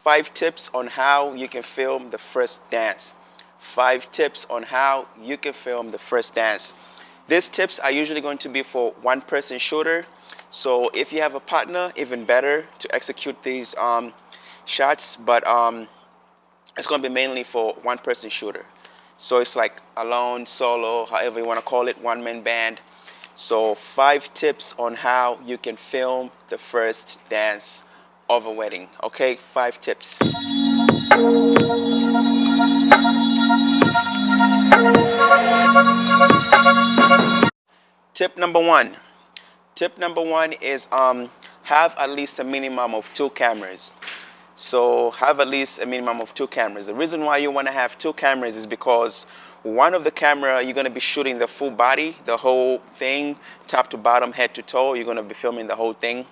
Five tips on how you can film the first dance. 5 tips on how you can film the first dance. These tips are usually going to be for one-person shooter. So if you have a partner, even better to execute these shots. But it's going to be mainly for one-person shooter. So it's like alone, solo, however you want to call it, one-man band. So 5 tips on how you can film the first dance of a wedding. Okay, 5 tips. Tip number one. Tip number one is have at least a minimum of 2 cameras. So have at least a minimum of 2 cameras. The reason why you want to have 2 cameras is because one of the camera you're going to be shooting the full body, the whole thing, top to bottom, head to toe. You're going to be filming the whole thing.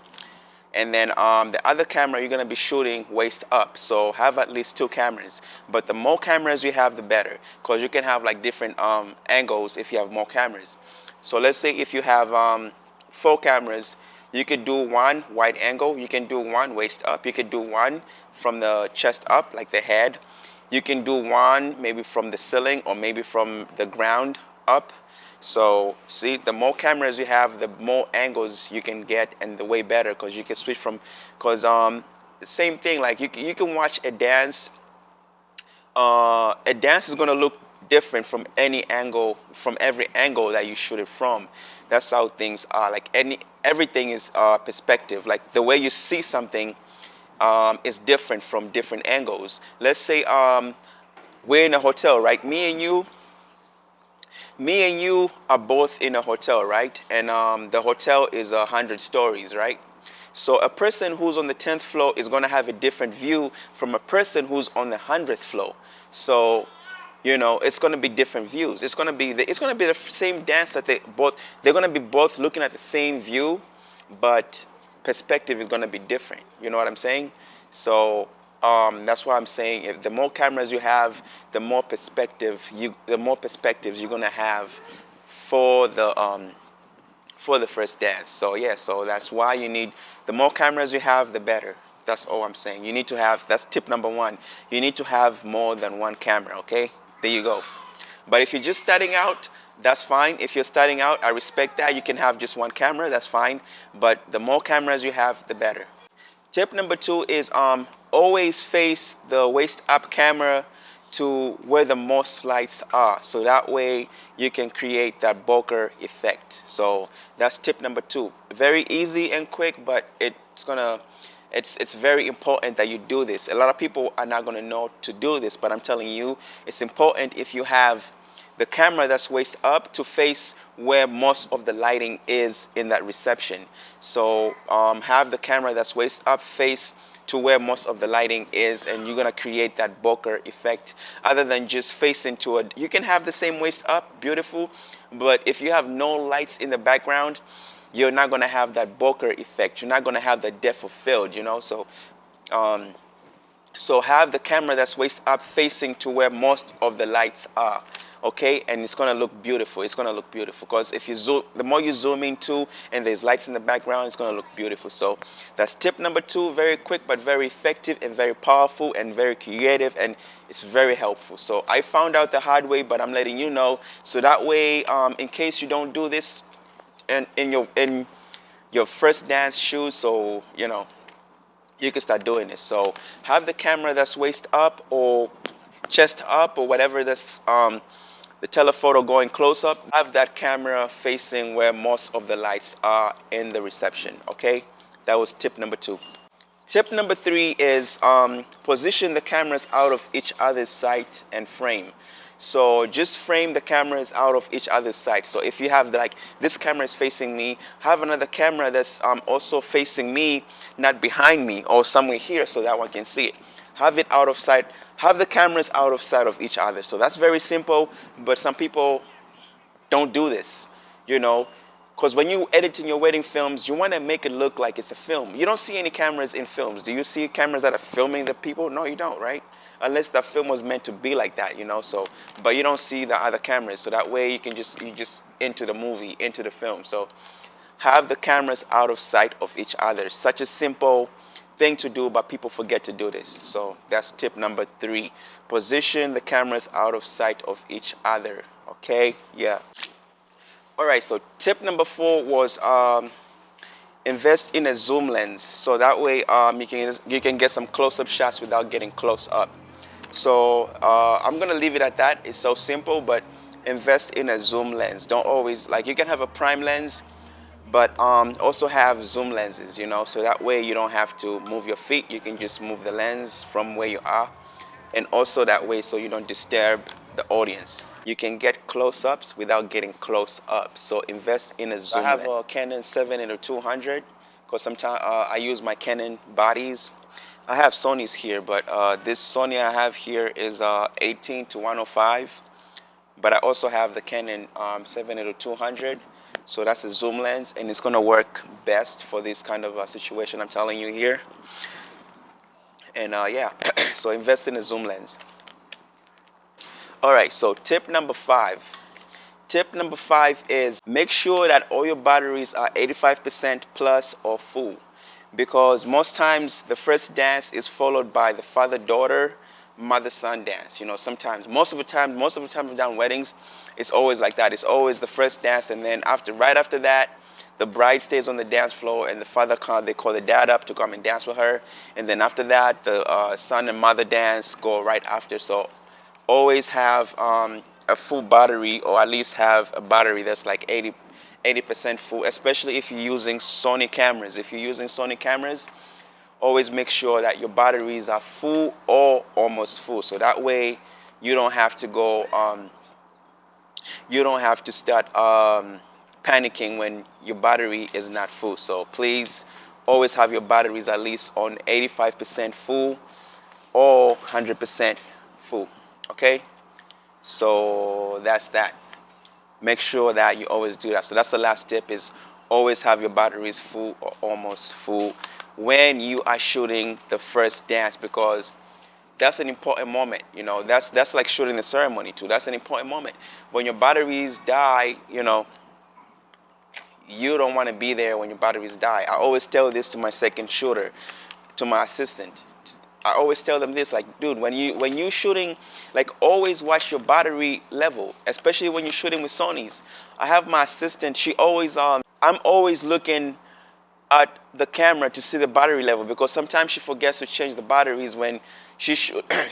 And then the other camera you're going to be shooting waist up. So have at least 2 cameras. But the more cameras you have, the better, because you can have like different angles if you have more cameras. So let's say if you have 4 cameras, you could do one wide angle, you can do one waist up, you could do one from the chest up, like the head. You can do one maybe from the ceiling or maybe from the ground up. So see, the more cameras you have, the more angles you can get, and the way better, because you can switch from, because the same thing, like you can watch a dance. A dance is going to look different from any angle, from every angle that you shoot it from. That's how things are. Like everything is perspective. Like the way you see something is different from different angles. Let's say we're in a hotel, right? Me and you are both in a hotel, right? And the hotel is 100 stories, right? So a person who's on the 10th floor is going to have a different view from a person who's on the 100th floor. So, you know, it's going to be different views. It's going to be the same dance that they're going to be both looking at the same view, but perspective is going to be different. You know what I'm saying? So that's why I'm saying, if the more cameras you have, the more perspectives you're going to have for the first dance. So yeah, so that's why you need, the more cameras you have, the better. That's all I'm saying. You need to have, that's tip number one. You need to have more than one camera, okay? There you go. But if you're just starting out, that's fine. If you're starting out, I respect that. You can have just one camera, that's fine. But the more cameras you have, the better. Tip number 2 is always face the waist up camera to where the most lights are. So that way you can create that bokeh effect. So that's tip number 2. Very easy and quick, but it's very important that you do this. A lot of people are not going to know to do this, but I'm telling you, it's important if you have the camera that's waist up to face where most of the lighting is in that reception. So have the camera that's waist up face to where most of the lighting is, and you're going to create that bokeh effect, other than just facing to it. You can have the same waist up, beautiful, but if you have no lights in the background, you're not going to have that bokeh effect. You're not going to have the depth of field, you know. So so have the camera that's waist up facing to where most of the lights are, okay? And it's going to look beautiful. It's going to look beautiful, because if you zoom, the more you zoom into and there's lights in the background, it's going to look beautiful. So that's tip number 2. Very quick, but very effective and very powerful and very creative, and it's very helpful. So I found out the hard way, but I'm letting you know, so that way in case you don't do this in your first dance shoot, so you know, you can start doing this. So have the camera that's waist up or chest up or whatever, that's the telephoto going close up. Have that camera facing where most of the lights are in the reception, okay? That was tip number 2. Tip number 3 is position the cameras out of each other's sight and frame. So just frame the cameras out of each other's sight. So if you have, like, this camera is facing me, have another camera that's also facing me, not behind me or somewhere here, so that one can see it. Have it out of sight. Have the cameras out of sight of each other. So that's very simple, but some people don't do this. You know, Because when you editing your wedding films, you want to make it look like it's a film. You don't see any cameras in films. Do you see cameras that are filming the people? No, you don't, right? Unless the film was meant to be like that, you know. So, but you don't see the other cameras. So that way you just into the movie, into the film. So have the cameras out of sight of each other. Such a simple thing to do, but people forget to do this. So that's tip number 3. Position the cameras out of sight of each other. Okay, yeah. All right, so tip number 4 was invest in a zoom lens. So that way you can get some close-up shots without getting close up. So I'm gonna leave it at that. It's so simple, but invest in a zoom lens. Don't always, like, you can have a prime lens, but also have zoom lenses, you know, so that way you don't have to move your feet. You can just move the lens from where you are, and also that way so you don't disturb the audience. You can get close-ups without getting close up. So invest in a zoom lens. I have a Canon 7-200 because sometimes I use my Canon bodies. I have Sony's here, but this Sony I have here is 18-105. But I also have the Canon 7-200. So that's a zoom lens, and it's gonna work best for this kind of situation I'm telling you here. And yeah, so invest in a zoom lens. All right, so tip number 5. Tip number 5 is make sure that all your batteries are 85% plus or full, because most times the first dance is followed by the father-daughter, mother-son dance. You know, sometimes, most of the time I've done weddings, it's always like that. It's always the first dance, and then right after that, the bride stays on the dance floor, and the father they call the dad up to come and dance with her, and then after that, the son and mother dance go right after. So always have a full battery, or at least have a battery that's like 80% full, especially if you're using Sony cameras. If you're using Sony cameras, always make sure that your batteries are full or almost full. So that way you don't have to go, you don't have to start panicking when your battery is not full. So please always have your batteries at least on 85% full or 100% full. Okay, so that's that. Make sure that you always do that. So that's the last tip, is always have your batteries full or almost full when you are shooting the first dance, because that's an important moment. You know, that's like shooting the ceremony too. That's an important moment. When your batteries die, you know, you don't want to be there when your batteries die. I always tell this to my second shooter, to my assistant. I always tell them this, like, dude, when you shooting, like, always watch your battery level, especially when you're shooting with Sonys. I have my assistant, she always I'm always looking at the camera to see the battery level, because sometimes she forgets to change the batteries when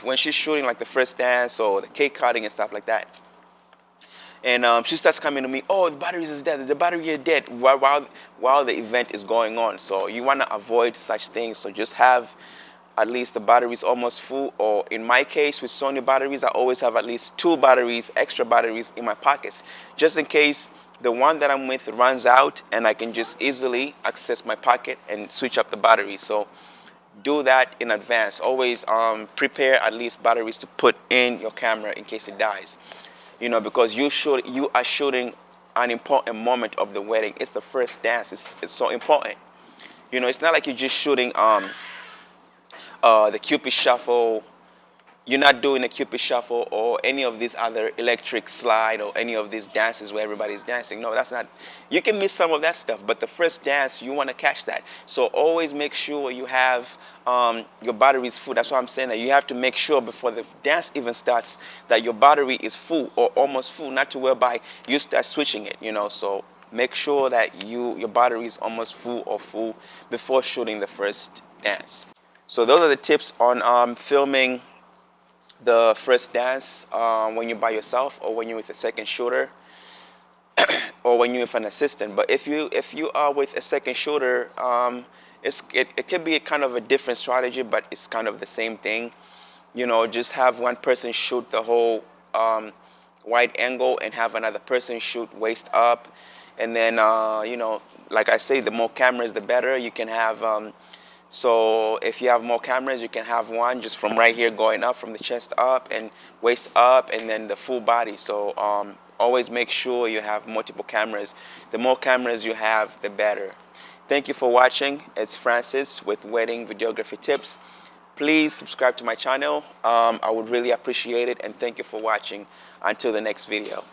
when she's shooting like the first dance or the cake cutting and stuff like that. And she starts coming to me, oh, the batteries is dead, the battery is dead, while the event is going on. So you want to avoid such things. So just have at least the batteries almost full, or in my case with Sony batteries, I always have at least 2 batteries, extra batteries in my pockets, just in case the one that I'm with runs out, and I can just easily access my pocket and switch up the batteries. So do that in advance. Always prepare at least batteries to put in your camera in case it dies. You know, because you are shooting an important moment of the wedding. It's the first dance. It's so important. You know, it's not like you're just shooting the Cupid Shuffle. You're not doing a Cupid Shuffle or any of these other electric slide or any of these dances where everybody's dancing. No, that's not. You can miss some of that stuff, but the first dance, you want to catch that. So always make sure you have your batteries full. That's why I'm saying that you have to make sure before the dance even starts that your battery is full or almost full, not to whereby you start switching it, you know. So make sure that your battery is almost full or full before shooting the first dance. So those are the tips on filming the first dance when you're by yourself, or when you're with a second shooter, or when you're with an assistant. But if you are with a second shooter, it can be a kind of a different strategy, but it's kind of the same thing. You know, just have one person shoot the whole wide angle and have another person shoot waist up, and then you know, like I say, the more cameras the better. You can have So if you have more cameras, you can have one just from right here going up, from the chest up and waist up, and then the full body. So always make sure you have multiple cameras. The more cameras you have, the better. Thank you for watching. It's Francis with Wedding Videography Tips. Please subscribe to my channel. I would really appreciate it, and thank you for watching. Until the next video.